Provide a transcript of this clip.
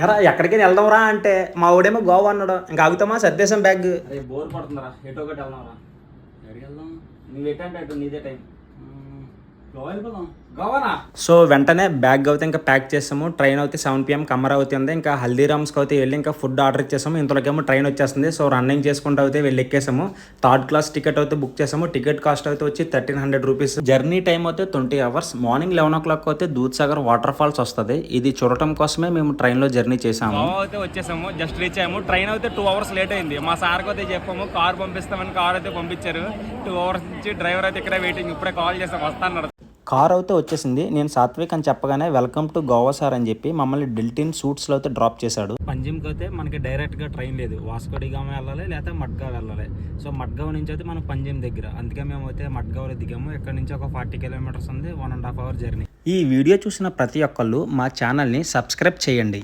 ఎరా ఎక్కడికైనా వెళ్దాంరా అంటే మా ఊడేమో గోవా అన్నాడు. ఇంకా ఆగుతామా సర్దేశం బ్యాగ్. అరే బోర్ పడుతుందిరా, ఎటో ఒకటి వెళ్దాంరా. ఎక్కడికి వెళ్దాం? నువ్వు ఎట్టంటే అటు, నీదే టైం. గోవా వెళ్ళిపోదాం. గోవానా? సో వెంటనే బ్యాగ్ అయితే ఇంకా ప్యాక్ చేసాము. ట్రైన్ అయితే 7 PM అమరావతి ఉంది. ఇంకా హల్దీరామ్స్కి అయితే వెళ్ళి ఇంకా ఫుడ్ ఆర్డర్ ఇచ్చేసాము. ఇంతలోకేమో ట్రైన్ వచ్చేస్తుంది. సో రన్నింగ్ చేసుకుంటూ అయితే వెళ్ళి ఎక్కేసాము. 3rd class టికెట్ అయితే బుక్ చేసాము. టికెట్ కాస్ట్ అయితే వచ్చి 1300 రూపీస్. జర్నీ టైం అయితే 20 hours. మార్నింగ్ 11 o'clock అయితే దూద్సాగర్ వాటర్ ఫాల్స్ వస్తుంది. ఇది చూడటం కోసమే మేము ట్రైన్లో జర్నీ చేసాము. అయితే వచ్చేసాము, జస్ట్ రీచ్ అయ్యాము. ట్రైన్ అయితే 2 hours లేట్ అయింది. మా సార్కి అయితే చెప్పాము కార్ పంపిస్తామని, కార్ అయితే పంపించారు. 2 hours నుంచి డ్రైవర్ అయితే ఇక్కడే వెయిటింగ్. ఇప్పుడే కాల్ చేసాం, వస్తాను. కార్ అయితే వచ్చేసింది. నేను సాత్విక్ అని చెప్పగానే వెల్కమ్ టు గోవా సార్ అని చెప్పి మమ్మల్ని డిల్టిన్ సూట్స్లో అయితే డ్రాప్ చేశాడు. పంజిమ్కి అయితే మనకి డైరెక్ట్గా ట్రైన్ లేదు. వాస్కోడిగామ వెళ్ళాలి, లేకపోతే మడ్గావ్ వెళ్ళాలి. సో మడ్గావ్ నుంచి అయితే మనం పంజిమ్ దగ్గర, అందుకే మేము అయితే మడ్గావ్లో దిగాము. ఇక్కడ నుంచి ఒక 40 kilometers ఉంది, 1.5 hour జర్నీ. ఈ వీడియో చూసిన ప్రతి ఒక్కళ్ళు మా ఛానల్ని సబ్స్క్రైబ్ చేయండి.